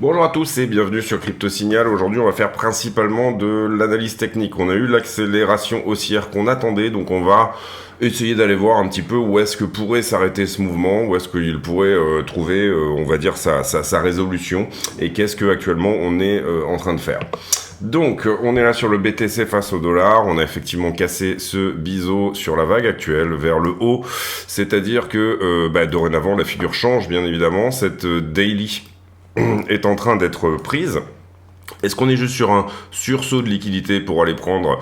Bonjour à tous et bienvenue sur Crypto Signal. Aujourd'hui, on va faire principalement de l'analyse technique. On a eu l'accélération haussière qu'on attendait, donc on va essayer d'aller voir un petit peu où est-ce que pourrait s'arrêter ce mouvement, où est-ce qu'il pourrait trouver, on va dire, sa résolution, et qu'est-ce que actuellement on est en train de faire. Donc, on est là sur le BTC face au dollar. On a effectivement cassé ce biseau sur la vague actuelle vers le haut, c'est-à-dire que dorénavant la figure change bien évidemment. Cette daily est en train d'être prise. Est-ce qu'on est juste sur un sursaut de liquidité pour aller prendre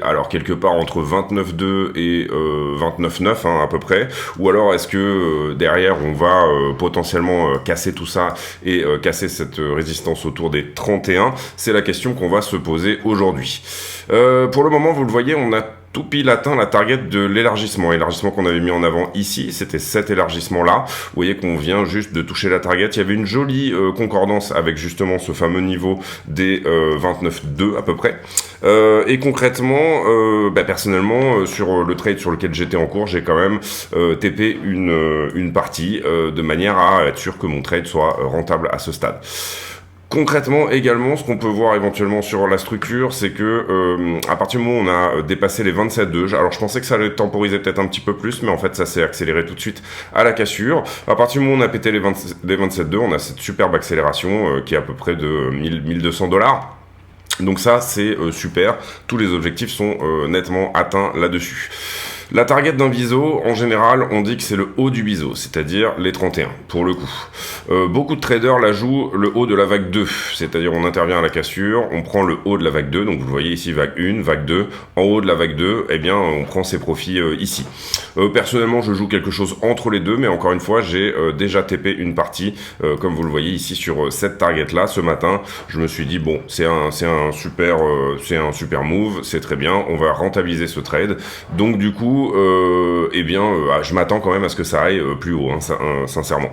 alors quelque part entre 29,2 et 29,9 à peu près, ou alors est-ce que derrière on va potentiellement casser tout ça et casser cette résistance autour des 31? C'est la question qu'on va se poser aujourd'hui. Pour le moment, vous le voyez, on a tout pile atteint la target de l'élargissement qu'on avait mis en avant ici, c'était cet élargissement-là. Vous voyez qu'on vient juste de toucher la target. Il y avait une jolie concordance avec justement ce fameux niveau des 29,2 à peu près. Et concrètement, personnellement, sur le trade sur lequel j'étais en cours, j'ai quand même TP une partie de manière à être sûr que mon trade soit rentable à ce stade. Concrètement, également, ce qu'on peut voir éventuellement sur la structure, c'est que à partir du moment où on a dépassé les 27,2, alors je pensais que ça allait temporiser peut-être un petit peu plus, mais en fait ça s'est accéléré tout de suite à la cassure. À partir du moment où on a pété les 27,2, on a cette superbe accélération qui est à peu près de 1200 $. Donc ça, c'est super. Tous les objectifs sont nettement atteints là-dessus. La target d'un biseau, en général, on dit que c'est le haut du biseau, c'est-à-dire les 31, pour le coup. Beaucoup de traders la jouent le haut de la vague 2, c'est-à-dire on intervient à la cassure, on prend le haut de la vague 2, donc vous le voyez ici, vague 1, vague 2, en haut de la vague 2, eh bien, on prend ses profits ici. Personnellement, je joue quelque chose entre les deux, mais encore une fois, j'ai déjà TP une partie, comme vous le voyez ici sur cette target-là, ce matin, je me suis dit, bon, c'est un super move, c'est très bien, on va rentabiliser ce trade, donc du coup, je m'attends quand même à ce que ça aille plus haut, sincèrement.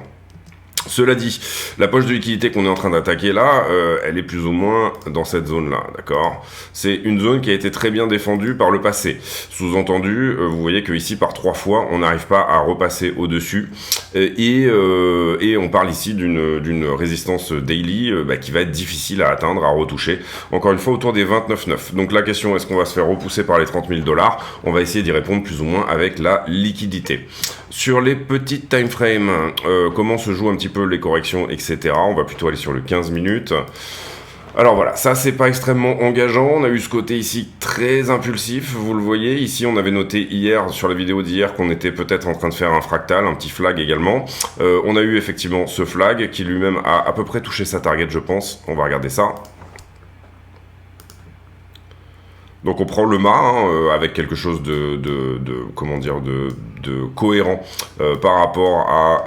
Cela dit, la poche de liquidité qu'on est en train d'attaquer là, elle est plus ou moins dans cette zone-là, d'accord? C'est une zone qui a été très bien défendue par le passé. Sous-entendu, vous voyez que ici, par 3 fois, on n'arrive pas à repasser au-dessus. Et on parle ici d'une résistance daily qui va être difficile à atteindre, à retoucher. Encore une fois, autour des 29,9. Donc la question, est-ce qu'on va se faire repousser par les 30 000 $? On va essayer d'y répondre plus ou moins avec la liquidité. Sur les petites time frames, comment se jouent un petit peu les corrections, etc. On va plutôt aller sur le 15 minutes. Alors voilà, ça c'est pas extrêmement engageant, on a eu ce côté ici très impulsif, vous le voyez, ici on avait noté hier, sur la vidéo d'hier, qu'on était peut-être en train de faire un fractal, un petit flag également. On a eu effectivement ce flag qui lui-même a à peu près touché sa target, je pense. On va regarder ça. Donc on prend le mât avec quelque chose de cohérent par rapport à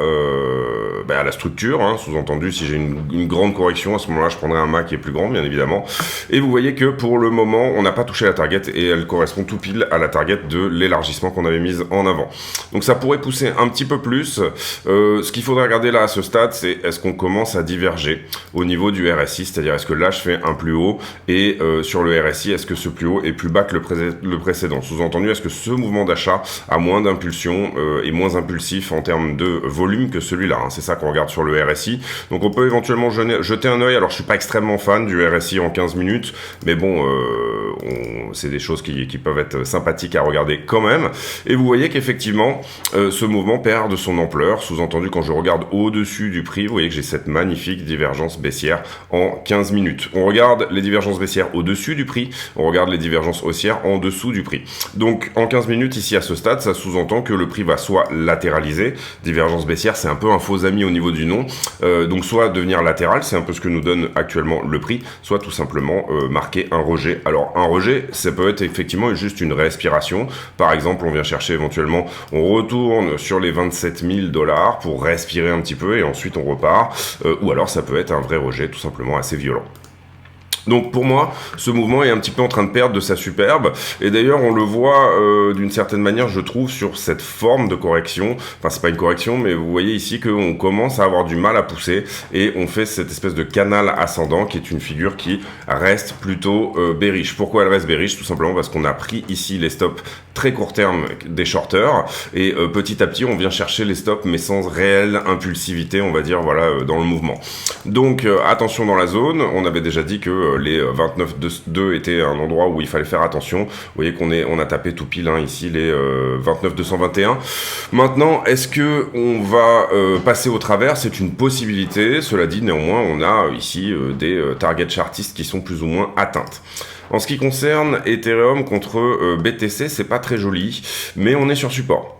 la structure. Sous-entendu, si j'ai une grande correction, à ce moment-là, je prendrai un mât qui est plus grand, bien évidemment. Et vous voyez que pour le moment, on n'a pas touché la target et elle correspond tout pile à la target de l'élargissement qu'on avait mise en avant. Donc ça pourrait pousser un petit peu plus. Ce qu'il faudrait regarder là à ce stade, c'est est-ce qu'on commence à diverger au niveau du RSI, c'est-à-dire est-ce que là je fais un plus haut et sur le RSI, est-ce que ce plus haut est plus bas que le précédent. Sous-entendu, est-ce que ce mouvement d'achat a moins d'impulsion et moins impulsif en termes de volume que celui-là, C'est ça qu'on regarde sur le RSI. Donc on peut éventuellement jeter un œil. Alors je suis pas extrêmement fan du RSI en 15 minutes, mais bon, c'est des choses qui peuvent être sympathiques à regarder quand même. Et vous voyez qu'effectivement, ce mouvement perd de son ampleur. Sous-entendu, quand je regarde au-dessus du prix, vous voyez que j'ai cette magnifique divergence baissière en 15 minutes. On regarde les divergences baissières au-dessus du prix, on regarde les divergences haussières en dessous du prix. Donc en 15 minutes ici à ce stade, ça sous-entend que le prix va soit latéraliser, divergence baissière c'est un peu un faux ami au niveau du nom, donc soit devenir latéral, c'est un peu ce que nous donne actuellement le prix, soit tout simplement marquer un rejet. Alors un rejet, ça peut être effectivement juste une respiration, par exemple on vient chercher éventuellement, on retourne sur les 27 000 $ pour respirer un petit peu et ensuite on repart, ou alors ça peut être un vrai rejet tout simplement assez violent. Donc pour moi, ce mouvement est un petit peu en train de perdre de sa superbe, et d'ailleurs on le voit d'une certaine manière, je trouve, sur cette forme de correction. Enfin, c'est pas une correction, mais vous voyez ici qu'on commence à avoir du mal à pousser, et on fait cette espèce de canal ascendant qui est une figure qui reste plutôt bearish. Pourquoi elle reste bearish? Tout simplement parce qu'on a pris ici les stops très court terme des shorters, et petit à petit on vient chercher les stops mais sans réelle impulsivité, on va dire, voilà, dans le mouvement. Donc attention dans la zone. On avait déjà dit que les 29,2 étaient un endroit où il fallait faire attention. Vous voyez on a tapé tout pile, hein, ici les 29,221. Maintenant, est-ce que on va passer au travers? C'est une possibilité. Cela dit, néanmoins, on a ici des targets chartistes qui sont plus ou moins atteintes. En ce qui concerne Ethereum contre BTC, c'est pas très joli, mais on est sur support.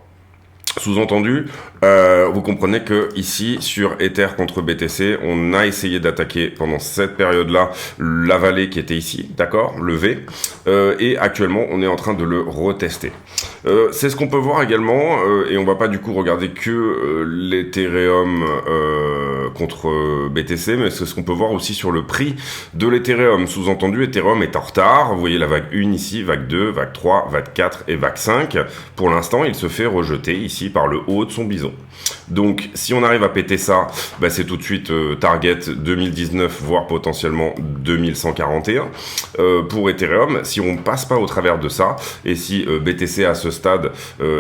Sous-entendu, vous comprenez que ici, sur Ether contre BTC, on a essayé d'attaquer pendant cette période-là la vallée qui était ici, d'accord, le V, et actuellement, on est en train de le retester. C'est ce qu'on peut voir également, et on va pas du coup regarder que l'Ethereum contre BTC, mais c'est ce qu'on peut voir aussi sur le prix de l'Ethereum. Sous-entendu, Ethereum est en retard. Vous voyez la vague 1 ici, vague 2, vague 3, vague 4 et vague 5. Pour l'instant, il se fait rejeter ici par le haut de son bison. Donc, si on arrive à péter ça, bah, c'est tout de suite target 2019, voire potentiellement 2141 pour Ethereum. Si on passe pas au travers de ça, et si BTC à ce stade,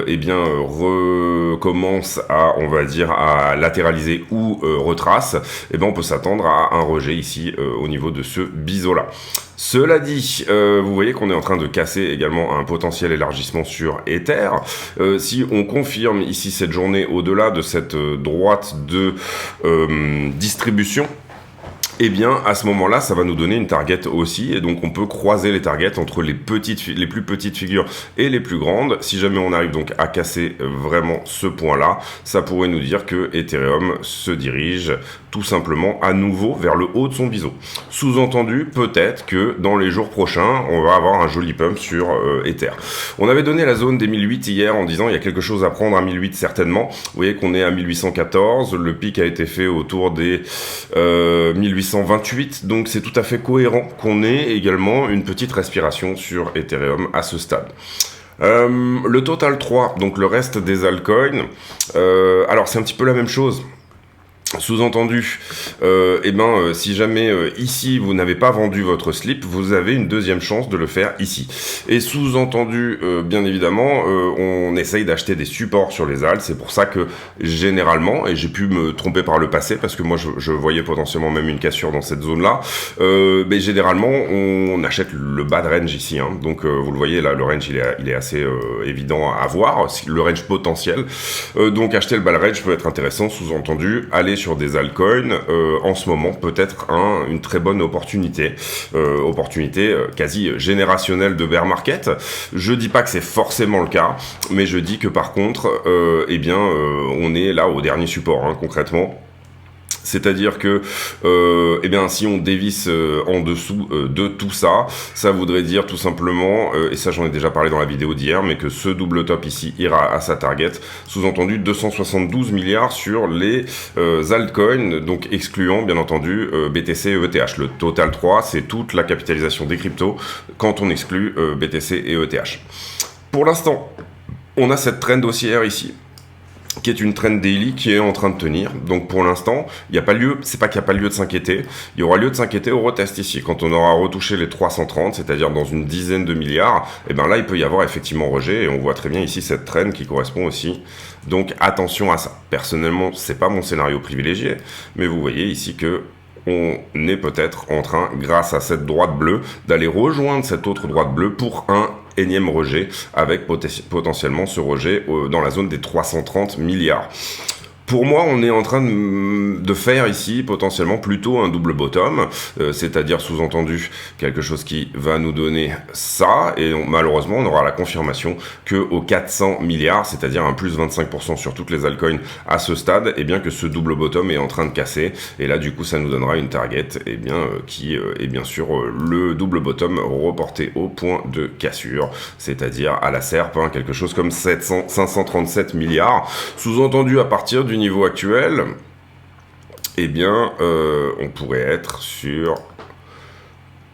eh bien, recommence à, on va dire, à latéraliser ou retrace, eh ben, on peut s'attendre à un rejet ici au niveau de ce biseau-là. Cela dit, vous voyez qu'on est en train de casser également un potentiel élargissement sur Ether. Si on confirme ici cette journée au-delà de cette droite de distribution, eh bien, à ce moment-là, ça va nous donner une target aussi, et donc on peut croiser les targets entre les plus petites figures et les plus grandes. Si jamais on arrive donc à casser vraiment ce point-là, ça pourrait nous dire que Ethereum se dirige tout simplement à nouveau vers le haut de son biseau. Sous-entendu, peut-être que dans les jours prochains, on va avoir un joli pump sur Ether. On avait donné la zone des 1008 hier en disant il y a quelque chose à prendre à 1008 certainement. Vous voyez qu'on est à 1814, le pic a été fait autour des 1828, donc c'est tout à fait cohérent qu'on ait également une petite respiration sur Ethereum à ce stade. Le total 3, donc le reste des altcoins, alors c'est un petit peu la même chose. Sous-entendu, si jamais ici vous n'avez pas vendu votre slip, vous avez une deuxième chance de le faire ici. Et sous-entendu, bien évidemment, on essaye d'acheter des supports sur les alts. C'est pour ça que généralement, et j'ai pu me tromper par le passé parce que moi je voyais potentiellement même une cassure dans cette zone-là, mais généralement on achète le bas de range ici. Hein. Donc vous le voyez là, le range il est assez évident à voir, le range potentiel. Donc acheter le bas de range peut être intéressant. Sous-entendu, aller sur des altcoins, en ce moment peut-être une très bonne opportunité, quasi générationnelle de bear market. Je dis pas que c'est forcément le cas, mais je dis que par contre, on est là au dernier support, hein, concrètement. C'est-à-dire que, si on dévisse en dessous de tout ça, ça voudrait dire tout simplement, et ça j'en ai déjà parlé dans la vidéo d'hier, mais que ce double top ici ira à sa target, sous-entendu 272 milliards sur les altcoins, donc excluant bien entendu BTC et ETH. Le total 3, c'est toute la capitalisation des cryptos quand on exclut BTC et ETH. Pour l'instant, on a cette trend haussière ici, qui est une trend daily qui est en train de tenir. Donc pour l'instant, il n'y a pas lieu, c'est pas qu'il n'y a pas lieu de s'inquiéter, il y aura lieu de s'inquiéter au retest ici. Quand on aura retouché les 330, c'est-à-dire dans une dizaine de milliards, et bien là il peut y avoir effectivement rejet, et on voit très bien ici cette trend qui correspond aussi. Donc attention à ça. Personnellement, c'est pas mon scénario privilégié, mais vous voyez ici que on est peut-être en train, grâce à cette droite bleue, d'aller rejoindre cette autre droite bleue pour un énième rejet, avec potentiellement ce rejet dans la zone des 330 milliards. Pour moi, on est en train de faire ici potentiellement plutôt un double bottom, c'est-à-dire sous-entendu quelque chose qui va nous donner ça, et malheureusement on aura la confirmation que aux 400 milliards, c'est-à-dire un plus 25% sur toutes les altcoins à ce stade, et bien que ce double bottom est en train de casser, et là du coup ça nous donnera une target, qui est bien sûr le double bottom reporté au point de cassure, c'est-à-dire à la SERP, quelque chose comme 537 milliards, sous-entendu à partir du niveau actuel, on pourrait être sur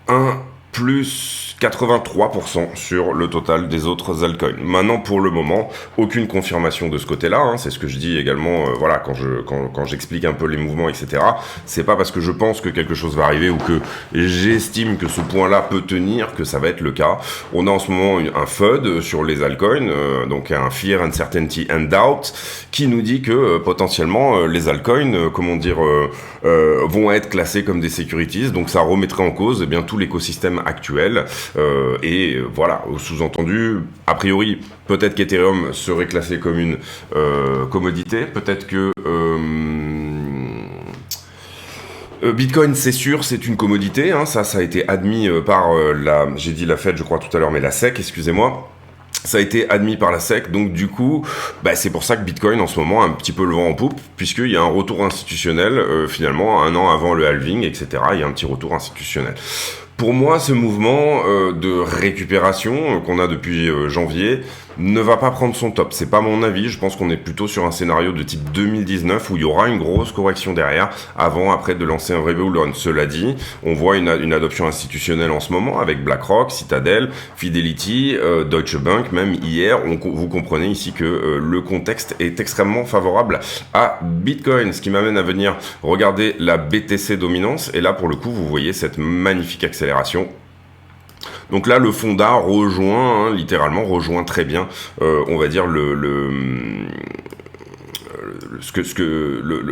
un plus 83% sur le total des autres altcoins. Maintenant, pour le moment, aucune confirmation de ce côté-là, hein, c'est ce que je dis également, voilà, quand j'explique un peu les mouvements, etc. C'est pas parce que je pense que quelque chose va arriver ou que j'estime que ce point-là peut tenir que ça va être le cas. On a en ce moment un FUD sur les altcoins, donc un Fear, Uncertainty and Doubt, qui nous dit que potentiellement les altcoins, vont être classés comme des securities, donc ça remettrait en cause bien tout l'écosystème actuel. Voilà, sous-entendu, a priori, peut-être qu'Ethereum serait classé comme une commodité, peut-être que Bitcoin, c'est sûr, c'est une commodité, hein, ça a été admis par j'ai dit la Fed, je crois tout à l'heure, mais la SEC, excusez-moi. Ça a été admis par la SEC, donc du coup, c'est pour ça que Bitcoin en ce moment a un petit peu le vent en poupe, puisqu'il y a un retour institutionnel, finalement, un an avant le halving, etc., il y a un petit retour institutionnel. Pour moi, ce mouvement de récupération qu'on a depuis janvier ne va pas prendre son top. C'est pas mon avis. Je pense qu'on est plutôt sur un scénario de type 2019 où il y aura une grosse correction derrière avant, après de lancer un vrai bull run. Cela dit, on voit une adoption institutionnelle en ce moment avec BlackRock, Citadel, Fidelity, Deutsche Bank, même hier. Vous comprenez ici que le contexte est extrêmement favorable à Bitcoin, ce qui m'amène à venir regarder la BTC dominance. Et là, pour le coup, vous voyez cette magnifique accélération. Donc là, le Fonda rejoint, littéralement, rejoint très bien, on va dire,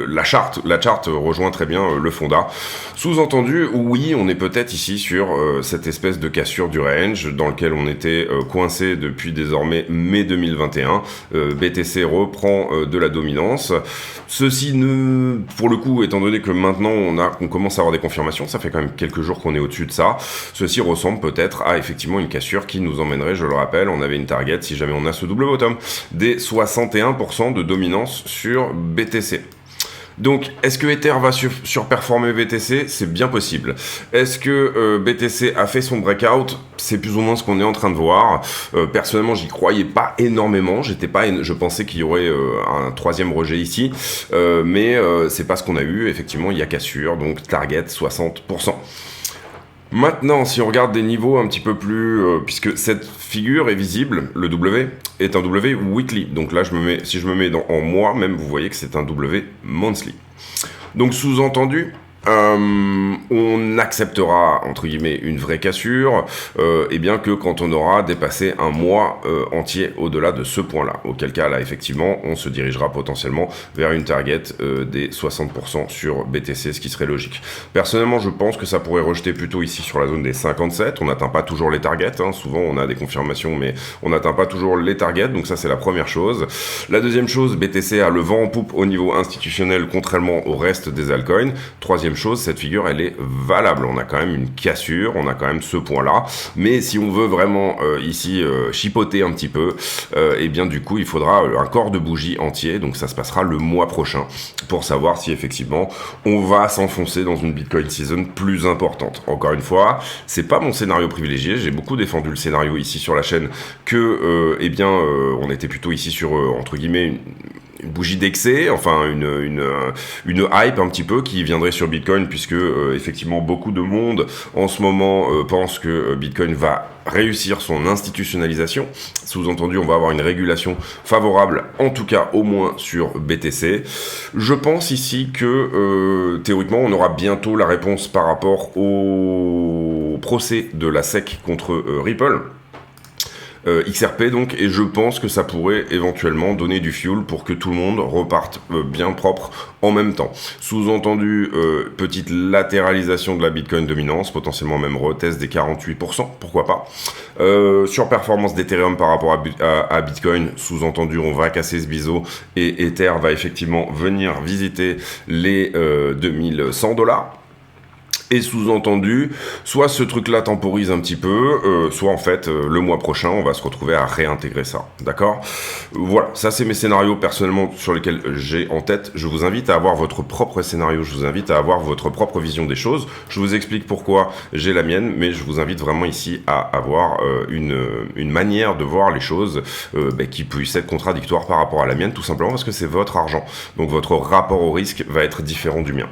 la charte rejoint très bien le Fonda. Sous-entendu, oui, on est peut-être ici sur cette espèce de cassure du range dans lequel on était coincé depuis désormais mai 2021. BTC reprend de la dominance. Ceci pour le coup, étant donné que maintenant on commence à avoir des confirmations, ça fait quand même quelques jours qu'on est au-dessus de ça. Ceci ressemble peut-être à effectivement une cassure qui nous emmènerait, je le rappelle, on avait une target si jamais on a ce double bottom, des 61% de dominance sur BTC. Donc, est-ce que Ether va surperformer BTC? C'est bien possible. Est-ce que BTC a fait son breakout? C'est plus ou moins ce qu'on est en train de voir. Personnellement, j'y croyais pas énormément. Je pensais qu'il y aurait un troisième rejet ici, mais c'est pas ce qu'on a eu. Effectivement, il y a cassure, donc target 60%. Maintenant, si on regarde des niveaux un petit peu plus, puisque cette figure est visible, le W est un W weekly. Donc là, si je me mets en mois, même vous voyez que c'est un W monthly. Donc sous-entendu, on acceptera entre guillemets une vraie cassure, et bien que quand on aura dépassé un mois entier au-delà de ce point-là, auquel cas là effectivement on se dirigera potentiellement vers une target des 60% sur BTC, ce qui serait logique. Personnellement, je pense que ça pourrait rejeter plutôt ici sur la zone des 57. On n'atteint pas toujours les targets, hein. Souvent on a des confirmations, mais on n'atteint pas toujours les targets, donc ça c'est la première chose. La deuxième chose, BTC a le vent en poupe au niveau institutionnel, contrairement au reste des altcoins. Troisième chose, cette figure elle est valable, on a quand même une cassure, on a quand même ce point là, mais si on veut vraiment ici chipoter un petit peu, et bien du coup il faudra un corps de bougie entier, donc ça se passera le mois prochain pour savoir si effectivement on va s'enfoncer dans une Bitcoin season plus importante. Encore une fois, c'est pas mon scénario privilégié, j'ai beaucoup défendu le scénario ici sur la chaîne que on était plutôt ici sur entre guillemets une bougie d'excès, enfin une hype un petit peu qui viendrait sur Bitcoin, puisque effectivement beaucoup de monde en ce moment pense que Bitcoin va réussir son institutionnalisation. Sous-entendu, on va avoir une régulation favorable, en tout cas au moins sur BTC. Je pense ici que théoriquement on aura bientôt la réponse par rapport au procès de la SEC contre Ripple. XRP donc, et je pense que ça pourrait éventuellement donner du fuel pour que tout le monde reparte bien propre en même temps. Sous-entendu, petite latéralisation de la Bitcoin dominance, potentiellement même retest des 48%, pourquoi pas. Surperformance d'Ethereum par rapport à Bitcoin, sous-entendu on va casser ce biseau et Ether va effectivement venir visiter les 2100$. Et sous-entendu, soit ce truc-là temporise un petit peu, soit en fait, le mois prochain, on va se retrouver à réintégrer ça. D'accord ? Voilà, ça c'est mes scénarios personnellement sur lesquels j'ai en tête. Je vous invite à avoir votre propre scénario, je vous invite à avoir votre propre vision des choses. Je vous explique pourquoi j'ai la mienne, mais je vous invite vraiment ici à avoir une manière de voir les choses qui puisse être contradictoire par rapport à la mienne, tout simplement parce que c'est votre argent. Donc votre rapport au risque va être différent du mien.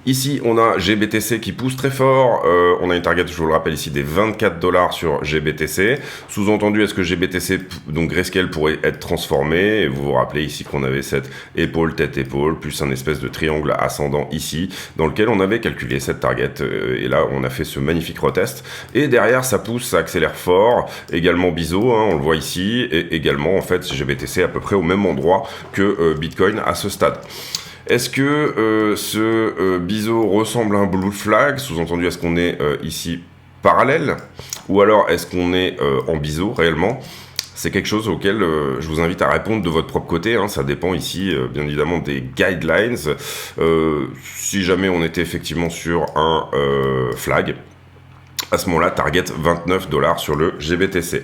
Ici, on a GBTC qui pousse très fort. On a une target, je vous le rappelle ici, des 24 $ sur GBTC. Sous-entendu, est-ce que GBTC, donc Grayscale, pourrait être transformé? Et vous vous rappelez ici qu'on avait cette épaule, tête-épaule, plus un espèce de triangle ascendant ici, dans lequel on avait calculé cette target. Et là, on a fait ce magnifique retest. Et derrière, ça pousse, ça accélère fort. Également BISO, hein, on le voit ici. Et également, en fait, GBTC à peu près au même endroit que Bitcoin à ce stade. Est-ce que ce BISO ressemble à un blue flag? Sous-entendu, est-ce qu'on est ici parallèle? Ou alors est-ce qu'on est en BISO réellement? C'est quelque chose auquel je vous invite à répondre de votre propre côté. Hein. Ça dépend ici, bien évidemment, des guidelines. Si jamais on était effectivement sur un flag, à ce moment-là, target 29 $ sur le GBTC.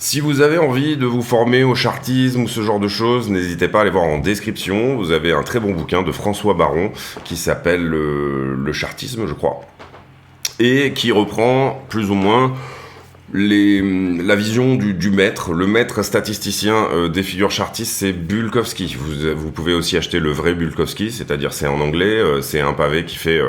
Si vous avez envie de vous former au chartisme ou ce genre de choses, n'hésitez pas à aller voir en description. Vous avez un très bon bouquin de François Baron qui s'appelle Le chartisme, je crois, et qui reprend plus ou moins la vision du maître. Le maître statisticien des figures chartistes, c'est Bulkowski. Vous pouvez aussi acheter le vrai Bulkowski, c'est-à-dire c'est en anglais, c'est un pavé qui fait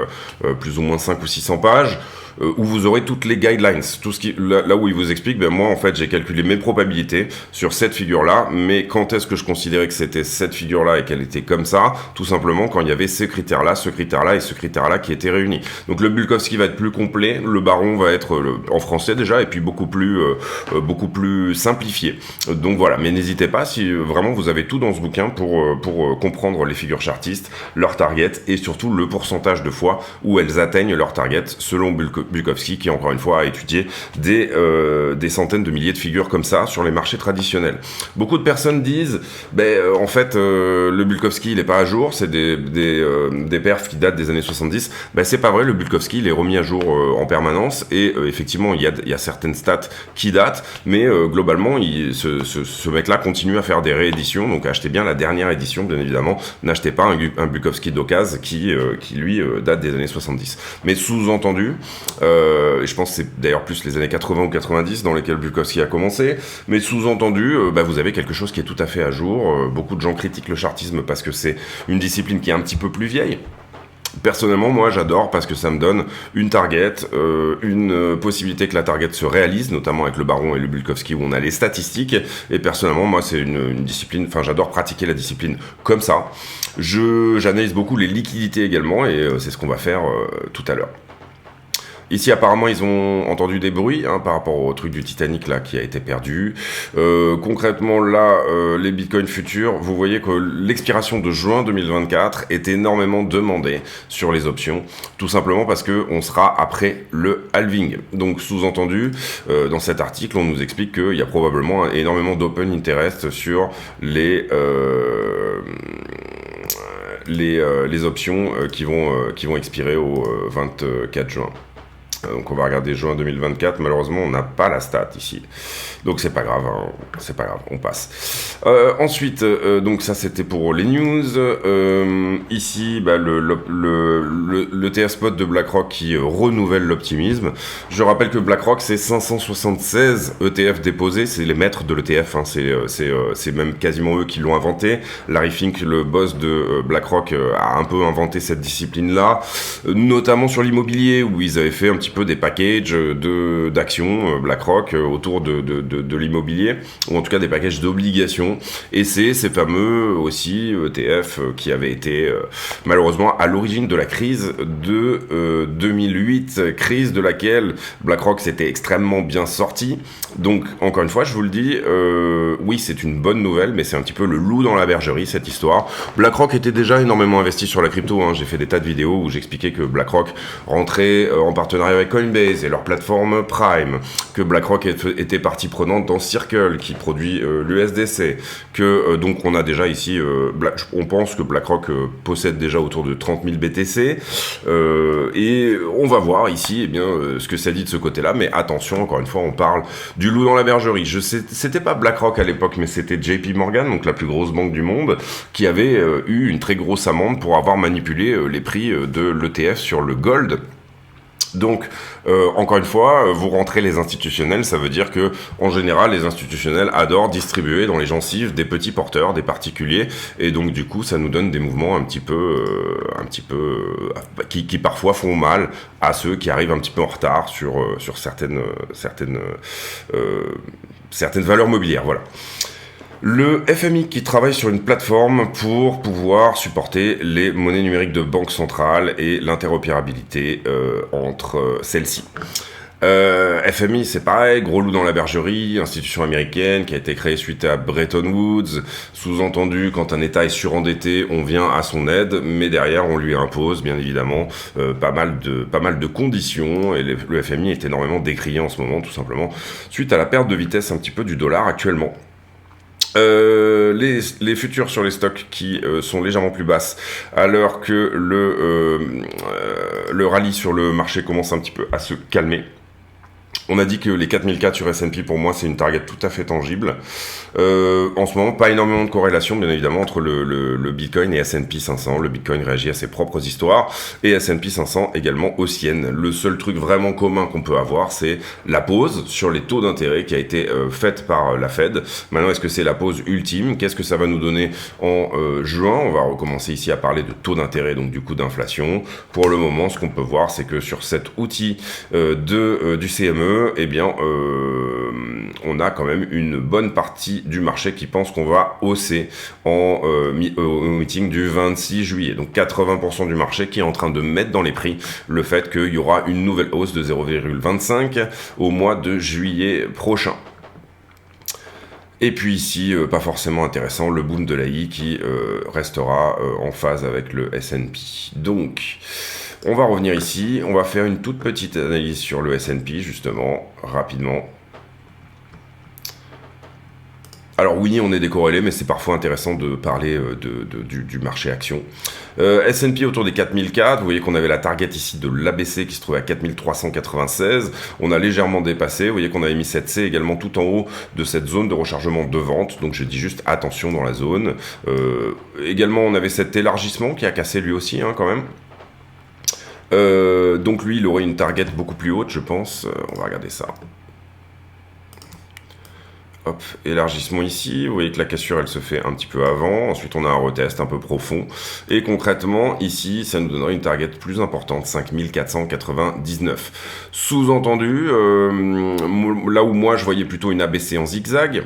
plus ou moins 500 ou 600 pages. Où vous aurez toutes les guidelines, tout ce qui, là où il vous explique, ben moi en fait j'ai calculé mes probabilités sur cette figure-là, mais quand est-ce que je considérais que c'était cette figure-là et qu'elle était comme ça? Tout simplement quand il y avait ces critères-là, ce critère-là et ce critère-là qui étaient réunis. Donc le Bulkowski va être plus complet, le Baron va être en français déjà et puis beaucoup plus simplifié. Donc voilà, mais n'hésitez pas si vraiment vous avez tout dans ce bouquin pour comprendre les figures chartistes, leur target et surtout le pourcentage de fois où elles atteignent leur target selon Bulkowski, qui encore une fois a étudié des centaines de milliers de figures comme ça sur les marchés traditionnels. Beaucoup de personnes disent en fait le Bulkowski il est pas à jour, c'est des perfs qui datent des années 70. C'est pas vrai, le Bulkowski il est remis à jour en permanence et effectivement il y a certaines stats qui datent, mais globalement ce mec là continue à faire des rééditions, donc achetez bien la dernière édition bien évidemment, n'achetez pas un Bulkowski d'occasion qui lui date des années 70. Mais sous-entendu, et je pense que c'est d'ailleurs plus les années 80 ou 90 dans lesquelles Bulkowski a commencé, mais sous-entendu, vous avez quelque chose qui est tout à fait à jour. Beaucoup de gens critiquent le chartisme parce que c'est une discipline qui est un petit peu plus vieille. Personnellement, moi, j'adore parce que ça me donne une target, une possibilité que la target se réalise, notamment avec le Baron et le Bulkowski où on a les statistiques. Et personnellement, moi, c'est une discipline, j'adore pratiquer la discipline comme ça. J'analyse beaucoup les liquidités également et c'est ce qu'on va faire tout à l'heure. Ici, apparemment, ils ont entendu des bruits par rapport au truc du Titanic là qui a été perdu. Concrètement, là, les bitcoins futurs, vous voyez que l'expiration de juin 2024 est énormément demandée sur les options, tout simplement parce que on sera après le halving. Donc, sous-entendu, dans cet article, on nous explique qu'il y a probablement énormément d'open interest sur les options qui vont expirer au 24 juin. Donc on va regarder juin 2024, malheureusement on n'a pas la stat ici, donc c'est pas grave, on passe. Ensuite, donc ça c'était pour les news. Ici, le ETF spot de BlackRock qui renouvelle l'optimisme. Je rappelle que BlackRock c'est 576 ETF déposés, c'est les maîtres de l'ETF, c'est même quasiment eux qui l'ont inventé. Larry Fink, le boss de BlackRock, a un peu inventé cette discipline-là, notamment sur l'immobilier où ils avaient fait un petit peu des packages d'actions BlackRock autour de l'immobilier, ou en tout cas des packages d'obligations, et c'est ces fameux aussi ETF qui avaient été malheureusement à l'origine de la crise de 2008, crise de laquelle BlackRock s'était extrêmement bien sorti. Donc encore une fois je vous le dis, oui c'est une bonne nouvelle, mais c'est un petit peu le loup dans la bergerie cette histoire. BlackRock était déjà énormément investi sur la crypto, j'ai fait des tas de vidéos où j'expliquais que BlackRock rentrait en partenariat avec Coinbase et leur plateforme Prime, que BlackRock était partie prenante dans Circle qui produit l'USDC, que donc on a déjà ici, on pense que BlackRock possède déjà autour de 30 000 BTC, et on va voir ici ce que ça dit de ce côté-là, mais attention, encore une fois, on parle du loup dans la bergerie. C'était pas BlackRock à l'époque, mais c'était JP Morgan, donc la plus grosse banque du monde, qui avait eu une très grosse amende pour avoir manipulé les prix de l'ETF sur le gold. Donc, encore une fois, vous rentrez les institutionnels, ça veut dire que, en général, les institutionnels adorent distribuer dans les gencives des petits porteurs, des particuliers, et donc du coup, ça nous donne des mouvements un petit peu, qui parfois font mal à ceux qui arrivent un petit peu en retard sur certaines valeurs mobilières. Voilà. Le FMI qui travaille sur une plateforme pour pouvoir supporter les monnaies numériques de banque centrale et l'interopérabilité entre celles-ci. FMI, c'est pareil, gros loup dans la bergerie, institution américaine qui a été créée suite à Bretton Woods. Sous-entendu, quand un État est surendetté, on vient à son aide, mais derrière, on lui impose, bien évidemment, pas mal de conditions. Et le FMI est énormément décrié en ce moment, tout simplement, suite à la perte de vitesse un petit peu du dollar actuellement. Les futurs sur les stocks qui sont légèrement plus basses, alors que le rallye sur le marché commence un petit peu à se calmer. On a dit que les 4004 sur S&P, pour moi, c'est une target tout à fait tangible. En ce moment, pas énormément de corrélation, bien évidemment, entre le Bitcoin et S&P 500. Le Bitcoin réagit à ses propres histoires, et S&P 500 également aux siennes. Le seul truc vraiment commun qu'on peut avoir, c'est la pause sur les taux d'intérêt qui a été faite par la Fed. Maintenant, est-ce que c'est la pause ultime? Qu'est-ce que ça va nous donner en juin? On va recommencer ici à parler de taux d'intérêt, donc du coup d'inflation. Pour le moment, ce qu'on peut voir, c'est que sur cet outil du CME, eh bien, on a quand même une bonne partie du marché qui pense qu'on va hausser au meeting du 26 juillet. Donc 80% du marché qui est en train de mettre dans les prix le fait qu'il y aura une nouvelle hausse de 0,25 au mois de juillet prochain. Et puis ici, pas forcément intéressant, le boom de l'AI qui restera en phase avec le S&P. Donc, on va revenir ici, on va faire une toute petite analyse sur le S&P, justement, rapidement. Alors oui, on est décorrélé, mais c'est parfois intéressant de parler du marché action. S&P autour des 4004, vous voyez qu'on avait la target ici de l'ABC qui se trouvait à 4396. On a légèrement dépassé, vous voyez qu'on avait mis cette C également tout en haut de cette zone de rechargement de vente. Donc je dis juste attention dans la zone. Également, on avait cet élargissement qui a cassé lui aussi, hein, quand même. Donc lui, il aurait une target beaucoup plus haute, je pense. On va regarder ça. Hop, élargissement ici, vous voyez que la cassure elle se fait un petit peu avant, ensuite on a un retest un peu profond, et concrètement ici ça nous donnerait une target plus importante, 5499. Sous-entendu, là où moi je voyais plutôt une ABC en zigzag,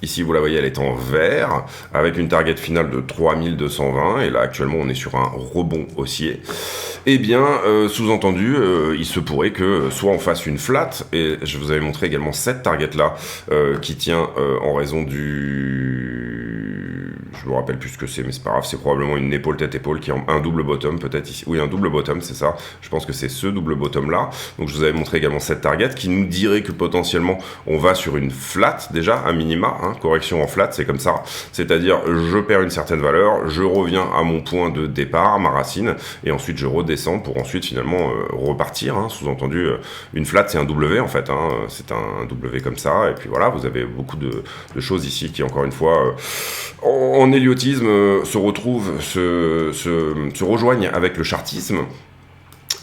ici, vous la voyez, elle est en vert, avec une target finale de 3220, et là, actuellement, on est sur un rebond haussier. Eh bien, sous-entendu, il se pourrait que soit on fasse une flat, et je vous avais montré également cette target-là, qui tient en raison du... Je me rappelle plus ce que c'est, mais c'est pas grave, c'est probablement une épaule tête-épaule qui est un double bottom, peut-être ici. Oui, un double bottom, c'est ça. Je pense que c'est ce double bottom-là. Donc, je vous avais montré également cette target, qui nous dirait que potentiellement, on va sur une flat, déjà, à minima, hein. Correction en flat, c'est comme ça, c'est-à-dire je perds une certaine valeur, je reviens à mon point de départ, ma racine, et ensuite je redescends pour ensuite finalement repartir, hein. Sous-entendu, une flat c'est un W en fait, hein. C'est un W comme ça, et puis voilà, vous avez beaucoup de choses ici qui encore une fois en héliotisme se retrouvent, se rejoignent avec le chartisme.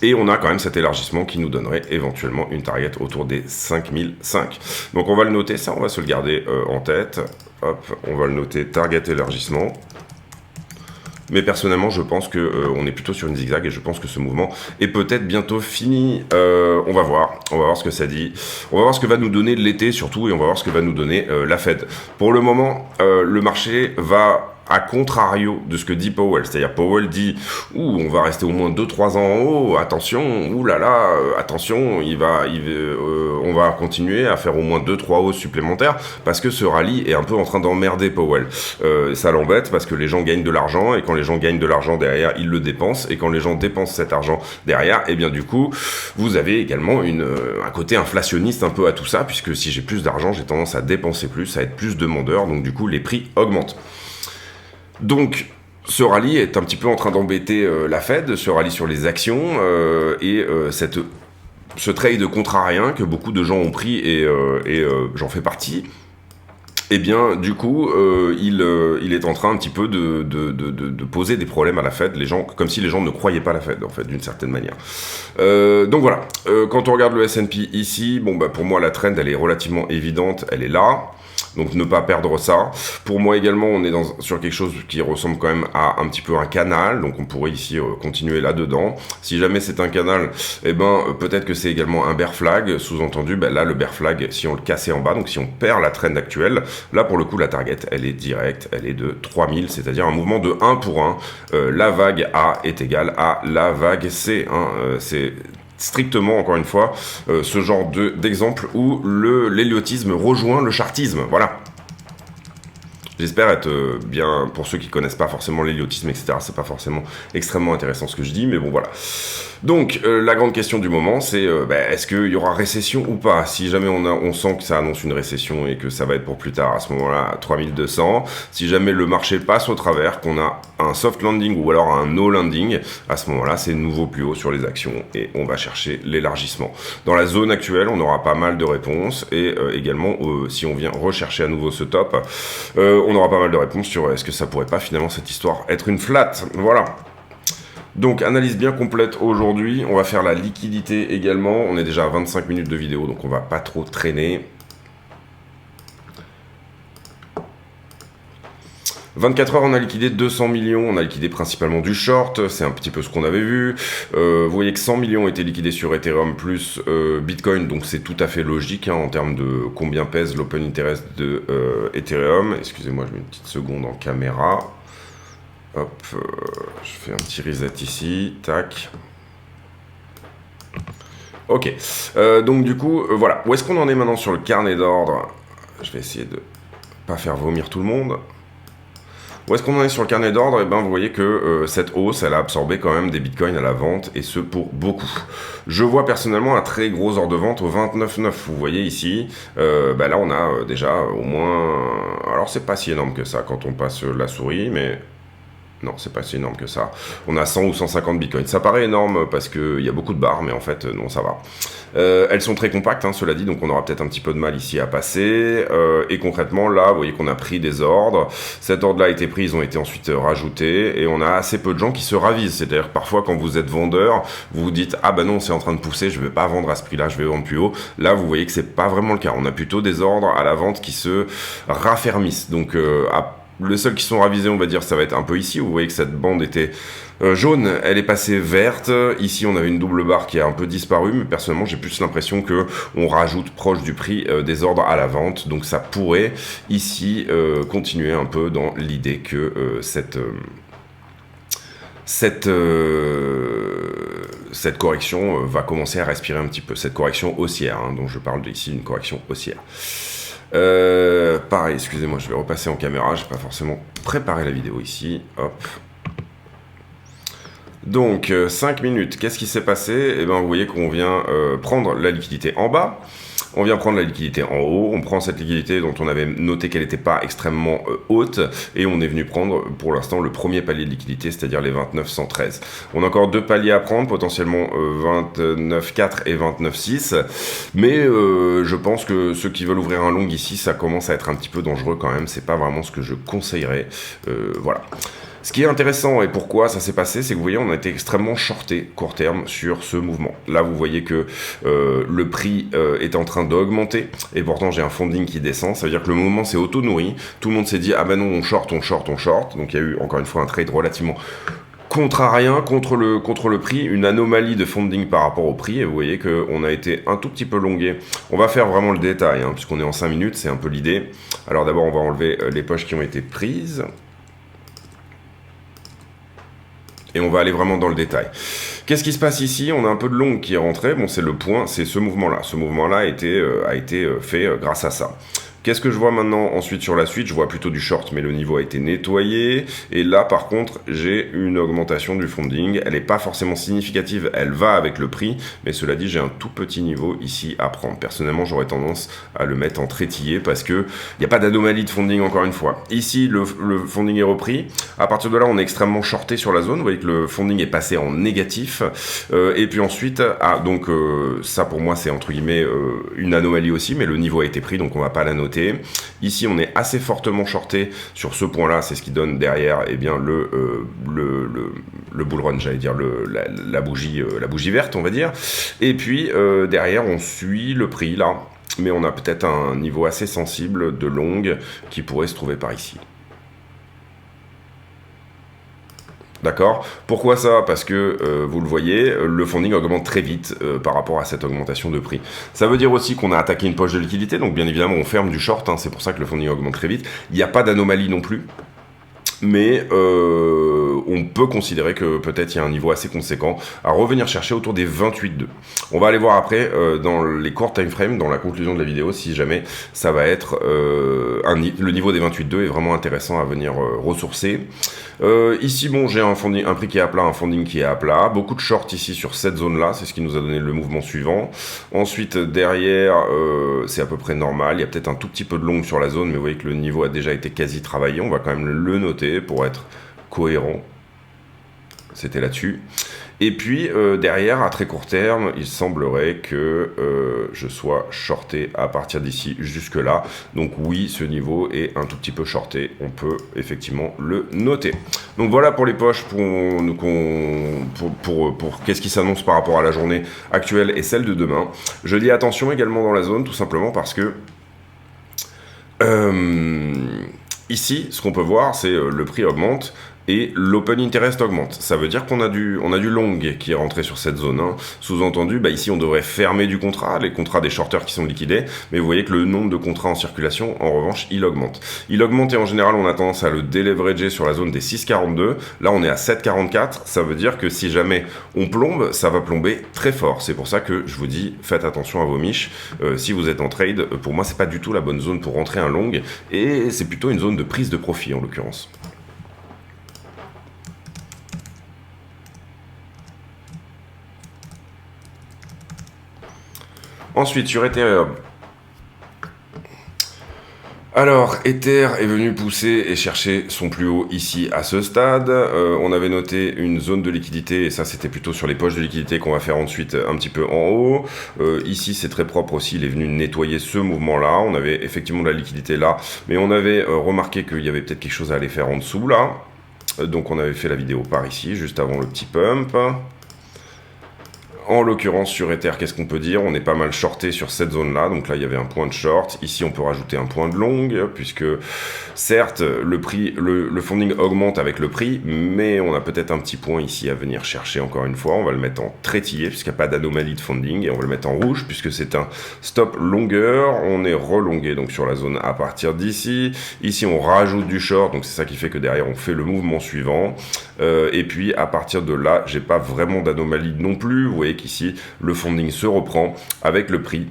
Et on a quand même cet élargissement qui nous donnerait éventuellement une target autour des 5005. Donc on va le noter, ça on va se le garder en tête. Hop, on va le noter, target élargissement. Mais personnellement, je pense qu'on est plutôt sur une zigzag et je pense que ce mouvement est peut-être bientôt fini. On va voir ce que ça dit. On va voir ce que va nous donner l'été surtout et on va voir ce que va nous donner la Fed. Pour le moment, le marché va... à contrario de ce que dit Powell, c'est-à-dire Powell dit on va rester au moins 2-3 ans en haut, attention, attention, on va continuer à faire au moins 2-3 hausses supplémentaires parce que ce rallye est un peu en train d'emmerder Powell. Ça l'embête parce que les gens gagnent de l'argent et quand les gens gagnent de l'argent derrière, ils le dépensent et quand les gens dépensent cet argent derrière, et bien du coup, vous avez également un côté inflationniste un peu à tout ça puisque si j'ai plus d'argent, j'ai tendance à dépenser plus, à être plus demandeur, donc du coup les prix augmentent. Donc, ce rallye est un petit peu en train d'embêter la Fed, ce rallye sur les actions et ce trade contrarien que beaucoup de gens ont pris et j'en fais partie. Eh bien, du coup, il est en train un petit peu de poser des problèmes à la Fed, les gens, comme si les gens ne croyaient pas à la Fed, en fait, d'une certaine manière. Donc voilà, quand on regarde le S&P ici, bon bah pour moi la trend elle est relativement évidente, elle est là. Donc ne pas perdre ça. Pour moi également, on est sur quelque chose qui ressemble quand même à un petit peu un canal. Donc on pourrait ici continuer là-dedans. Si jamais c'est un canal, eh ben peut-être que c'est également un bear flag. Sous-entendu, ben, là le bear flag, si on le cassait en bas, donc si on perd la trend actuelle, là pour le coup la target, elle est directe, elle est de 3000, c'est-à-dire un mouvement de 1 pour 1. La vague A est égale à la vague C. Hein. C'est strictement, encore une fois, ce genre d'exemple où l'héliotisme rejoint le chartisme. Voilà. J'espère être bien, pour ceux qui connaissent pas forcément l'héliotisme, etc. C'est pas forcément extrêmement intéressant ce que je dis, mais bon voilà. Donc la grande question du moment, c'est est-ce qu'il y aura récession ou pas? Si jamais on sent que ça annonce une récession et que ça va être pour plus tard, à ce moment-là, à 3200. Si jamais le marché passe au travers, qu'on a un soft landing ou alors un no landing, à ce moment-là, c'est nouveau plus haut sur les actions et on va chercher l'élargissement. Dans la zone actuelle, on aura pas mal de réponses et également, si on vient rechercher à nouveau ce top, on aura pas mal de réponses sur est-ce que ça pourrait pas finalement cette histoire être une flat. Voilà. Donc analyse bien complète aujourd'hui, on va faire la liquidité également, on est déjà à 25 minutes de vidéo donc on va pas trop traîner. 24 heures, on a liquidé 200 millions, on a liquidé principalement du short, c'est un petit peu ce qu'on avait vu. Vous voyez que 100 millions ont été liquidés sur Ethereum plus Bitcoin, donc c'est tout à fait logique hein, en termes de combien pèse l'open interest de Ethereum. Excusez-moi, je mets une petite seconde en caméra. Hop, je fais un petit reset ici, tac. Ok, donc du coup, voilà. Où est-ce qu'on en est maintenant sur le carnet d'ordre? Je vais essayer de pas faire vomir tout le monde. Où est-ce qu'on en est sur le carnet d'ordre? Eh ben, vous voyez que cette hausse, elle a absorbé quand même des bitcoins à la vente, et ce pour beaucoup. Je vois personnellement un très gros ordre de vente au 29,9. Vous voyez ici, là on a déjà au moins... Alors c'est pas si énorme que ça quand on passe la souris, mais... Non, c'est pas si énorme que ça. On a 100 ou 150 bitcoins. Ça paraît énorme parce qu'il y a beaucoup de barres, mais en fait, non, ça va. Elles sont très compactes, hein, cela dit, donc on aura peut-être un petit peu de mal ici à passer. Et concrètement, là, vous voyez qu'on a pris des ordres. Cet ordre-là a été pris, ils ont été ensuite rajoutés. Et on a assez peu de gens qui se ravisent. C'est-à-dire que parfois, quand vous êtes vendeur, vous vous dites « Ah ben non, c'est en train de pousser, je ne vais pas vendre à ce prix-là, je vais vendre plus haut. » Là, vous voyez que c'est pas vraiment le cas. On a plutôt des ordres à la vente qui se raffermissent. Donc, le seul qui sont ravisés, on va dire, ça va être un peu ici. Vous voyez que cette bande était jaune, elle est passée verte. Ici, on avait une double barre qui a un peu disparu, mais personnellement, j'ai plus l'impression que on rajoute proche du prix des ordres à la vente. Donc, ça pourrait ici continuer un peu dans l'idée que cette correction va commencer à respirer un petit peu. Cette correction haussière, hein, dont je parle ici, une correction haussière. Pareil, excusez-moi, je vais repasser en caméra, j'ai pas forcément préparé la vidéo ici, hop. Donc, 5 minutes, qu'est-ce qui s'est passé? Eh bien, vous voyez qu'on vient prendre la liquidité en bas, on vient prendre la liquidité en haut, on prend cette liquidité dont on avait noté qu'elle n'était pas extrêmement haute, et on est venu prendre pour l'instant le premier palier de liquidité, c'est-à-dire les 29,113. On a encore deux paliers à prendre, potentiellement 29,4 et 29,6, mais je pense que ceux qui veulent ouvrir un long ici, ça commence à être un petit peu dangereux quand même, c'est pas vraiment ce que je conseillerais, voilà. Ce qui est intéressant et pourquoi ça s'est passé, c'est que vous voyez, on a été extrêmement shorté court terme sur ce mouvement. Là, vous voyez que le prix est en train d'augmenter et pourtant j'ai un funding qui descend. Ça veut dire que le mouvement s'est auto-nourri. Tout le monde s'est dit, ah ben non, on short, on short, on short. Donc il y a eu encore une fois un trade relativement contrarien contre le prix, une anomalie de funding par rapport au prix, et vous voyez qu'on a été un tout petit peu longué. On va faire vraiment le détail, hein, puisqu'on est en 5 minutes, c'est un peu l'idée. Alors d'abord, on va enlever les poches qui ont été prises. Et on va aller vraiment dans le détail. Qu'est-ce qui se passe ici? On a un peu de long qui est rentré. Bon, c'est le point, c'est ce mouvement-là. Ce mouvement-là a été fait grâce à ça. Qu'est-ce que je vois maintenant ensuite sur la suite? Je vois plutôt du short, mais le niveau a été nettoyé. Et là, par contre, j'ai une augmentation du funding. Elle n'est pas forcément significative, elle va avec le prix. Mais cela dit, j'ai un tout petit niveau ici à prendre. Personnellement, j'aurais tendance à le mettre en trétillé parce que il n'y a pas d'anomalie de funding encore une fois. Ici, le funding est repris. À partir de là, on est extrêmement shorté sur la zone. Vous voyez que le funding est passé en négatif. Et puis ensuite, ça pour moi, c'est entre guillemets une anomalie aussi. Mais le niveau a été pris, donc on va pas la noter. noter. Ici, on est assez fortement shorté sur ce point-là, c'est ce qui donne derrière eh bien, le bull run, j'allais dire, la bougie verte, on va dire. Et puis, derrière, on suit le prix, là, mais on a peut-être un niveau assez sensible de longue qui pourrait se trouver par ici. D'accord. Pourquoi ça? Parce que, vous le voyez, le funding augmente très vite par rapport à cette augmentation de prix. Ça veut dire aussi qu'on a attaqué une poche de liquidité, donc bien évidemment on ferme du short, hein, c'est pour ça que le funding augmente très vite. Il n'y a pas d'anomalie non plus, mais on peut considérer que peut-être il y a un niveau assez conséquent à revenir chercher autour des 28,2. On va aller voir après dans les courts time frames, dans la conclusion de la vidéo, si jamais ça va être le niveau des 28,2 est vraiment intéressant à venir ressourcer. Ici, bon, j'ai un prix qui est à plat, un funding qui est à plat. Beaucoup de short ici sur cette zone-là, c'est ce qui nous a donné le mouvement suivant. Ensuite, derrière, c'est à peu près normal. Il y a peut-être un tout petit peu de long sur la zone, mais vous voyez que le niveau a déjà été quasi travaillé. On va quand même le noter pour être cohérent. C'était là-dessus. Et puis, derrière, à très court terme, il semblerait que je sois shorté à partir d'ici jusque-là. Donc oui, ce niveau est un tout petit peu shorté. On peut effectivement le noter. Donc voilà pour les poches, pour qu'est-ce qui s'annonce par rapport à la journée actuelle et celle de demain. Je dis attention également dans la zone, tout simplement parce que ici, ce qu'on peut voir, c'est le prix augmente. Et l'open interest augmente. Ça veut dire qu'on a du long qui est rentré sur cette zone. Hein. Sous-entendu, ici on devrait fermer du contrat, les contrats des shorters qui sont liquidés, mais vous voyez que le nombre de contrats en circulation, en revanche, il augmente. Il augmente et en général, on a tendance à le déleverager sur la zone des 6,42. Là, on est à 7,44. Ça veut dire que si jamais on plombe, ça va plomber très fort. C'est pour ça que je vous dis, faites attention à vos miches. Si vous êtes en trade, pour moi, c'est pas du tout la bonne zone pour rentrer un long, et c'est plutôt une zone de prise de profit en l'occurrence. Ensuite, sur Ethereum. Alors, Ether est venu pousser et chercher son plus haut ici à ce stade. On avait noté une zone de liquidité, et ça c'était plutôt sur les poches de liquidité qu'on va faire ensuite un petit peu en haut. Ici c'est très propre aussi, il est venu nettoyer ce mouvement-là. On avait effectivement de la liquidité là, mais on avait remarqué qu'il y avait peut-être quelque chose à aller faire en dessous là. Donc on avait fait la vidéo par ici, juste avant le petit pump. En l'occurrence, sur Ether, qu'est-ce qu'on peut dire? On est pas mal shorté sur cette zone-là. Donc là, il y avait un point de short. Ici, on peut rajouter un point de long, puisque certes, le funding augmente avec le prix, mais on a peut-être un petit point ici à venir chercher encore une fois. On va le mettre en trétillé, puisqu'il n'y a pas d'anomalie de funding, et on va le mettre en rouge, puisque c'est un stop longueur. On est relongué donc sur la zone à partir d'ici. Ici, on rajoute du short, donc c'est ça qui fait que derrière, on fait le mouvement suivant. Et puis, à partir de là, j'ai pas vraiment d'anomalie non plus. Vous voyez qu'ici, le funding se reprend avec le prix.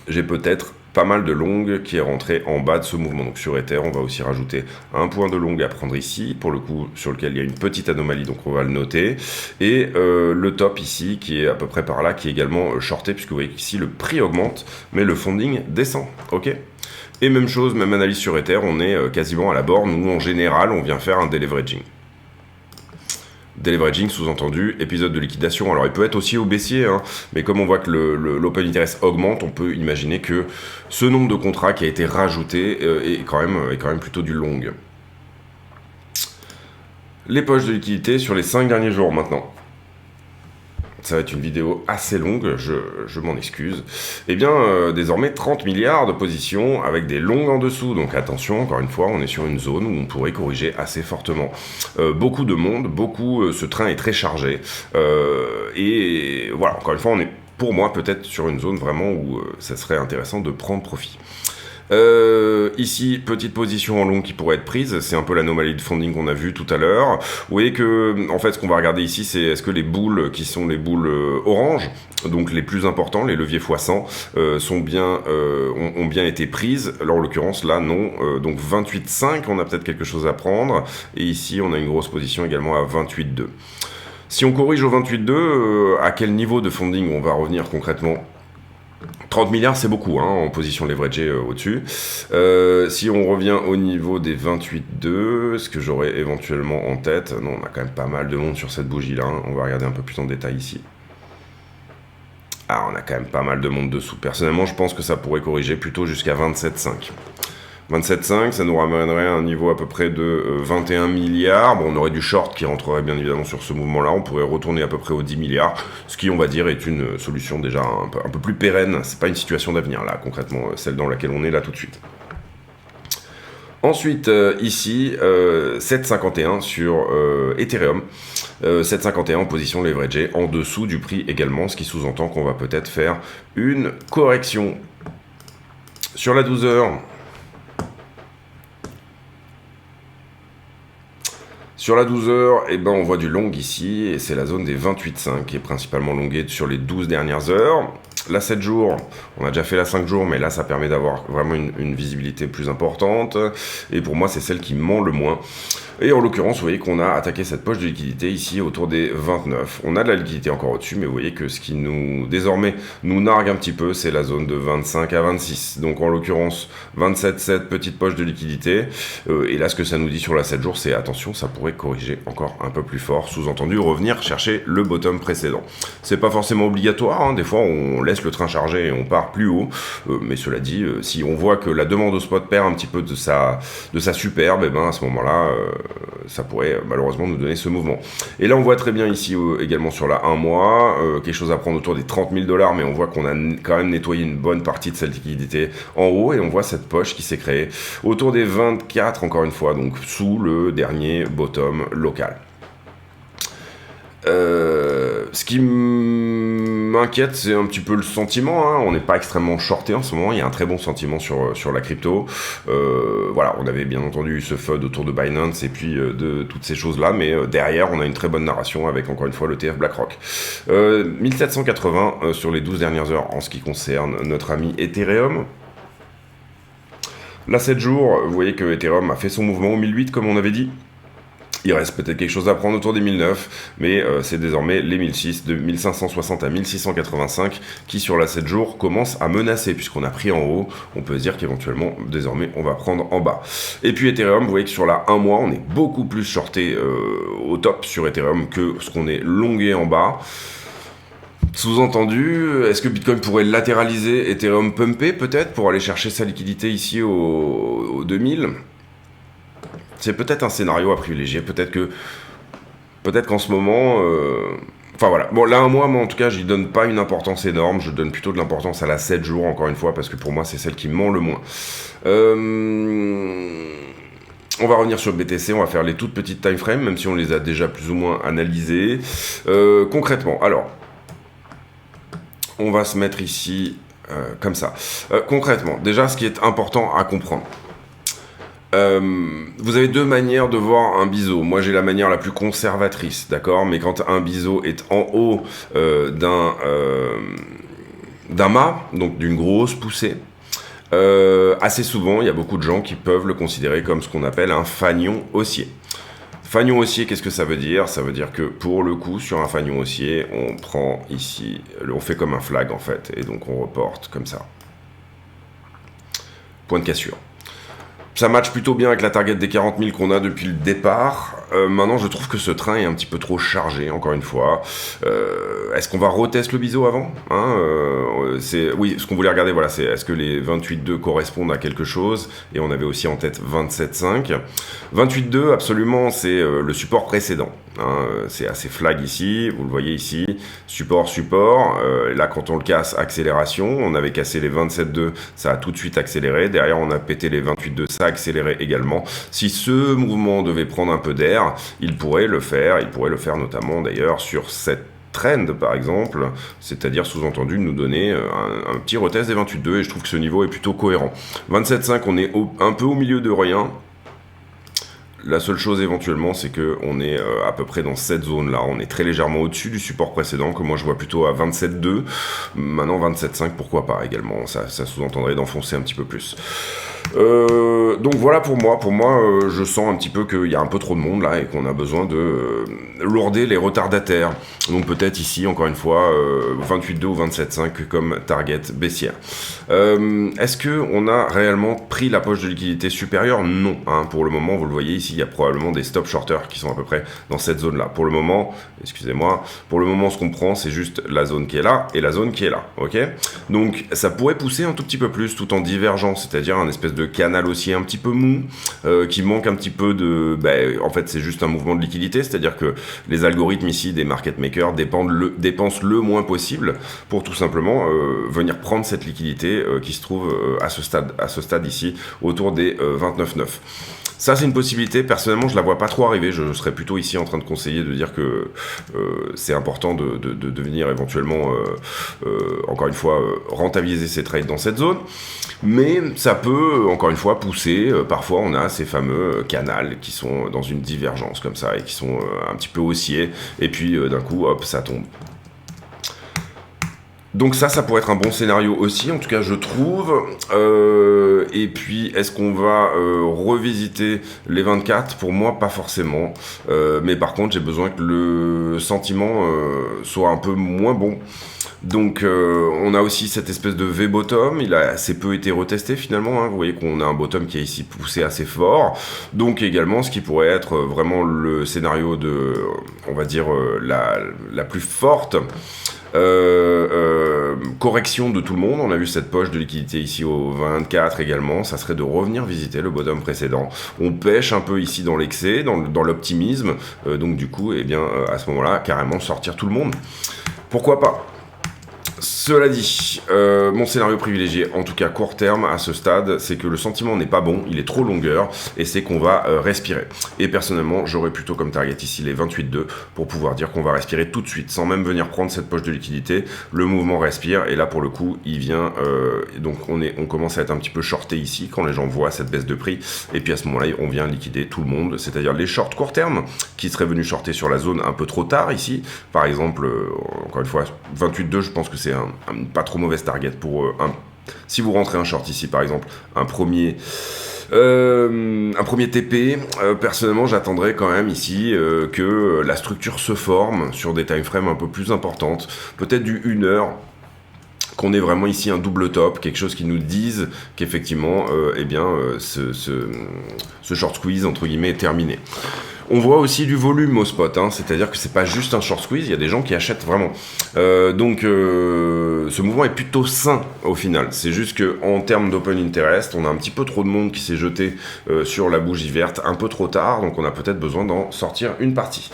J'ai peut-être pas mal de long qui est rentré en bas de ce mouvement. Donc sur Ether, on va aussi rajouter un point de long à prendre ici, pour le coup sur lequel il y a une petite anomalie, donc on va le noter. Et le top ici, qui est à peu près par là, qui est également shorté, puisque vous voyez qu'ici le prix augmente, mais le funding descend. Ok ? Et même chose, même analyse sur Ether, on est quasiment à la borne, où en général, on vient faire un deleveraging. Deleveraging, sous-entendu, épisode de liquidation. Alors, il peut être aussi au baissier, hein, mais comme on voit que l'open interest augmente, on peut imaginer que ce nombre de contrats qui a été rajouté est quand même plutôt du long. Les poches de liquidité sur les 5 derniers jours maintenant. Ça va être une vidéo assez longue, je m'en excuse. Eh bien, désormais 30 milliards de positions avec des longues en dessous. Donc attention, encore une fois, on est sur une zone où on pourrait corriger assez fortement. Beaucoup de monde, ce train est très chargé. Et voilà, encore une fois, on est pour moi peut-être sur une zone vraiment où ça serait intéressant de prendre profit. Ici, petite position en long qui pourrait être prise, c'est un peu l'anomalie de funding qu'on a vu tout à l'heure. Vous voyez que, en fait, ce qu'on va regarder ici, c'est est-ce que les boules qui sont les boules orange, donc les plus importants, les leviers x100, ont bien été prises. Alors, en l'occurrence, là, non. Donc 28,5, on a peut-être quelque chose à prendre. Et ici, on a une grosse position également à 28,2. Si on corrige au 28,2, à quel niveau de funding on va revenir concrètement ? 30 milliards, c'est beaucoup, hein, en position leveragée au-dessus. Si on revient au niveau des 28,2, ce que j'aurais éventuellement en tête, non, on a quand même pas mal de monde sur cette bougie-là. Hein. On va regarder un peu plus en détail ici. Ah, on a quand même pas mal de monde dessous. Personnellement, je pense que ça pourrait corriger plutôt jusqu'à 27,5. 27,5, ça nous ramènerait à un niveau à peu près de 21 milliards. Bon, on aurait du short qui rentrerait bien évidemment sur ce mouvement-là. On pourrait retourner à peu près aux 10 milliards, ce qui, on va dire, est une solution déjà un peu plus pérenne. C'est pas une situation d'avenir, là, concrètement, celle dans laquelle on est là tout de suite. Ensuite, ici, 7,51 sur Ethereum. 7,51 en position leveragée, en dessous du prix également, ce qui sous-entend qu'on va peut-être faire une correction. Sur la 12 heures... Sur la 12 heures, eh ben, on voit du long ici, et c'est la zone des 28,5 qui est principalement longuée sur les 12 dernières heures. La 7 jours, on a déjà fait la 5 jours, mais là ça permet d'avoir vraiment une visibilité plus importante, et pour moi c'est celle qui ment le moins. Et en l'occurrence, vous voyez qu'on a attaqué cette poche de liquidité ici autour des 29. On a de la liquidité encore au-dessus, mais vous voyez que ce qui désormais nous nargue un petit peu, c'est la zone de 25 à 26. Donc en l'occurrence, 27,7, petite poche de liquidité. Et là, ce que ça nous dit sur la 7 jours, c'est attention, ça pourrait corriger encore un peu plus fort. Sous-entendu, revenir chercher le bottom précédent. C'est pas forcément obligatoire, hein. Des fois on laisse le train charger et on part plus haut. Mais cela dit, si on voit que la demande au spot perd un petit peu de sa superbe, et ben à ce moment-là, ça pourrait malheureusement nous donner ce mouvement. Et là on voit très bien ici également sur la 1 mois, quelque chose à prendre autour des 30 000 $, mais on voit qu'on a quand même nettoyé une bonne partie de cette liquidité en haut, et on voit cette poche qui s'est créée autour des 24 encore une fois, donc sous le dernier bottom local. Ce qui m'inquiète, c'est un petit peu le sentiment, hein. On n'est pas extrêmement shorté en ce moment, il y a un très bon sentiment sur la crypto. Voilà, on avait bien entendu ce FUD autour de Binance et puis de toutes ces choses-là, mais derrière, on a une très bonne narration avec encore une fois l'ETF BlackRock. 1780 sur les 12 dernières heures en ce qui concerne notre ami Ethereum. Là, 7 jours, vous voyez que Ethereum a fait son mouvement au 1008 comme on avait dit. Il reste peut-être quelque chose à prendre autour des 1009, mais c'est désormais les 1006, de 1560 à 1685, qui sur la 7 jours commencent à menacer, puisqu'on a pris en haut, on peut se dire qu'éventuellement, désormais, on va prendre en bas. Et puis Ethereum, vous voyez que sur la 1 mois, on est beaucoup plus shorté au top sur Ethereum que ce qu'on est longué en bas. Sous-entendu, est-ce que Bitcoin pourrait latéraliser, Ethereum pumper peut-être, pour aller chercher sa liquidité ici au 2000 ? C'est peut-être un scénario à privilégier, peut-être qu'en ce moment... Enfin voilà, bon là un mois, moi en tout cas j'y donne pas une importance énorme, je donne plutôt de l'importance à la 7 jours encore une fois, parce que pour moi c'est celle qui ment le moins. On va revenir sur BTC, on va faire les toutes petites time frames, même si on les a déjà plus ou moins analysées. Concrètement, alors, on va se mettre ici comme ça. Concrètement, déjà ce qui est important à comprendre. Vous avez deux manières de voir un biseau. Moi j'ai la manière la plus conservatrice, d'accord, mais quand un biseau est en haut d'un mât, donc d'une grosse poussée, assez souvent il y a beaucoup de gens qui peuvent le considérer comme ce qu'on appelle un fanion haussier. Fanion haussier, qu'est-ce que ça veut dire? Ça veut dire que pour le coup, sur un fanion haussier, on prend ici, on fait comme un flag en fait, et donc on reporte comme ça. Point de cassure. Ça match plutôt bien avec la target des 40 000 qu'on a depuis le départ. Maintenant, je trouve que ce train est un petit peu trop chargé, encore une fois. Est-ce qu'on va retester le biseau avant, hein? Oui, ce qu'on voulait regarder, voilà, c'est est-ce que les 28,2 correspondent à quelque chose? Et on avait aussi en tête 27,5. 28,2, absolument, c'est le support précédent. Hein, c'est assez flag ici, vous le voyez ici, support. Là, quand on le casse, accélération. On avait cassé les 27,2, ça a tout de suite accéléré. Derrière, on a pété les 28,2, ça a accéléré également. Si ce mouvement devait prendre un peu d'air, il pourrait le faire notamment d'ailleurs sur cette trend par exemple, c'est-à-dire sous-entendu nous donner un petit retest des 28,2, et je trouve que ce niveau est plutôt cohérent. 27,5, on est un peu au milieu de rien. La seule chose éventuellement, c'est que on est à peu près dans cette zone-là. On est très légèrement au-dessus du support précédent, que moi je vois plutôt à 27,2. Maintenant 27,5, pourquoi pas également. Ça sous-entendrait d'enfoncer un petit peu plus. Donc voilà pour moi. Pour moi, je sens un petit peu qu'il y a un peu trop de monde là et qu'on a besoin de lourder les retardataires. Donc peut-être ici, encore une fois, 28,2 ou 27,5 comme target baissière. Est-ce qu'on a réellement pris la poche de liquidité supérieure? Non. Hein, pour le moment, vous le voyez ici. ici, il y a probablement des stop shorters qui sont à peu près dans cette zone-là. Pour le moment, excusez-moi, pour le moment, ce qu'on prend, c'est juste la zone qui est là et la zone qui est là, ok? Donc, ça pourrait pousser un tout petit peu plus tout en divergeant, c'est-à-dire un espèce de canal haussier un petit peu mou, qui manque un petit peu de... en fait, c'est juste un mouvement de liquidité, c'est-à-dire que les algorithmes ici des market makers dépensent le moins possible pour tout simplement venir prendre cette liquidité qui se trouve à ce stade ici, autour des 29,9. Ça, c'est une possibilité. Personnellement, je la vois pas trop arriver. Je serais plutôt ici en train de conseiller de dire que c'est important de venir éventuellement, encore une fois, rentabiliser ses trades dans cette zone. Mais ça peut, encore une fois, pousser. Parfois, on a ces fameux canals qui sont dans une divergence comme ça et qui sont un petit peu haussiers. Et puis, d'un coup, hop, ça tombe. Donc ça pourrait être un bon scénario aussi, en tout cas je trouve. Et puis, est-ce qu'on va revisiter les 24? Pour moi, pas forcément. Mais par contre, j'ai besoin que le sentiment soit un peu moins bon. Donc on a aussi cette espèce de V-bottom, il a assez peu été retesté finalement, hein. Vous voyez qu'on a un bottom qui a ici poussé assez fort, donc également ce qui pourrait être vraiment le scénario de, on va dire, la plus forte correction de tout le monde. On a vu cette poche de liquidité ici au 24 également, ça serait de revenir visiter le bottom précédent. On pêche un peu ici dans l'excès, dans l'optimisme, donc du coup, eh bien, à ce moment-là, carrément sortir tout le monde. Pourquoi pas? Cela dit, mon scénario privilégié, en tout cas court terme à ce stade, c'est que le sentiment n'est pas bon, il est trop longueur, et c'est qu'on va respirer. Et personnellement, j'aurais plutôt comme target ici les 28,2 pour pouvoir dire qu'on va respirer tout de suite, sans même venir prendre cette poche de liquidité. Le mouvement respire, et là pour le coup, il vient, donc on commence à être un petit peu shorté ici, quand les gens voient cette baisse de prix, et puis à ce moment-là, on vient liquider tout le monde, c'est-à-dire les shorts court terme, qui seraient venus shorter sur la zone un peu trop tard ici, par exemple, encore une fois, 28,2, je pense que c'est un pas trop mauvaise target pour si vous rentrez un short ici par exemple, un premier TP, personnellement j'attendrais quand même ici que la structure se forme sur des time frames un peu plus importantes, peut-être du 1 heure, qu'on ait vraiment ici un double top, quelque chose qui nous dise qu'effectivement ce short squeeze entre guillemets est terminé. On voit aussi du volume au spot, hein, c'est-à-dire que c'est pas juste un short squeeze, il y a des gens qui achètent vraiment. Donc ce mouvement est plutôt sain au final. C'est juste qu'en termes d'open interest, on a un petit peu trop de monde qui s'est jeté sur la bougie verte un peu trop tard, donc on a peut-être besoin d'en sortir une partie.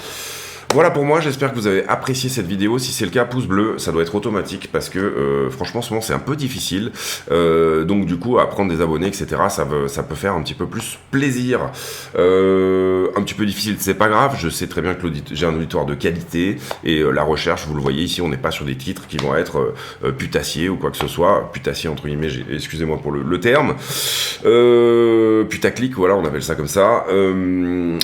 Voilà pour moi, j'espère que vous avez apprécié cette vidéo. Si c'est le cas, pouce bleu, ça doit être automatique parce que franchement, souvent c'est un peu difficile. Donc du coup, à prendre des abonnés, etc., ça peut faire un petit peu plus plaisir. Un petit peu difficile, c'est pas grave. Je sais très bien que j'ai un auditoire de qualité et la recherche, vous le voyez ici, on n'est pas sur des titres qui vont être putassiers ou quoi que ce soit. Putassier entre guillemets, excusez-moi pour le terme. Putaclic, voilà, on appelle ça comme ça.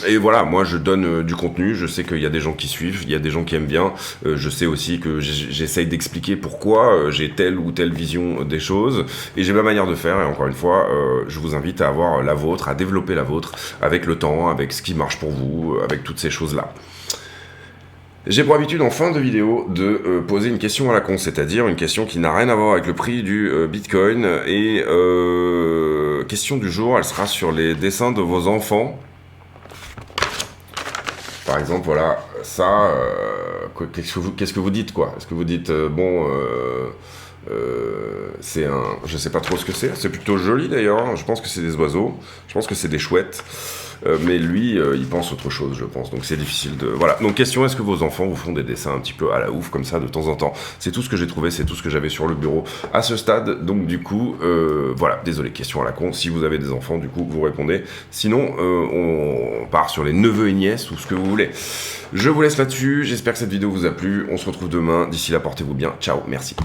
Et voilà, moi je donne du contenu. Je sais qu'il y a des gens qui suivent, il y a des gens qui aiment bien, je sais aussi que j'essaye d'expliquer pourquoi j'ai telle ou telle vision des choses, et j'ai ma manière de faire, et encore une fois, je vous invite à avoir la vôtre, à développer la vôtre, avec le temps, avec ce qui marche pour vous, avec toutes ces choses-là. J'ai pour habitude en fin de vidéo de poser une question à la con, c'est-à-dire une question qui n'a rien à voir avec le prix du Bitcoin, et question du jour, elle sera sur les dessins de vos enfants. Par exemple, voilà, ça, qu'est-ce que vous dites, quoi? Est-ce que vous dites, c'est un... Je sais pas trop ce que c'est plutôt joli d'ailleurs, je pense que c'est des oiseaux, je pense que c'est des chouettes, mais lui, il pense autre chose, je pense, donc c'est difficile de... Voilà, donc question, est-ce que vos enfants vous font des dessins un petit peu à la ouf, comme ça, de temps en temps? C'est tout ce que j'ai trouvé, c'est tout ce que j'avais sur le bureau à ce stade, donc du coup, voilà, désolé, question à la con, si vous avez des enfants, du coup, vous répondez, sinon, on part sur les neveux et nièces, ou ce que vous voulez. Je vous laisse là-dessus, j'espère que cette vidéo vous a plu, on se retrouve demain, d'ici là, portez-vous bien, ciao, merci.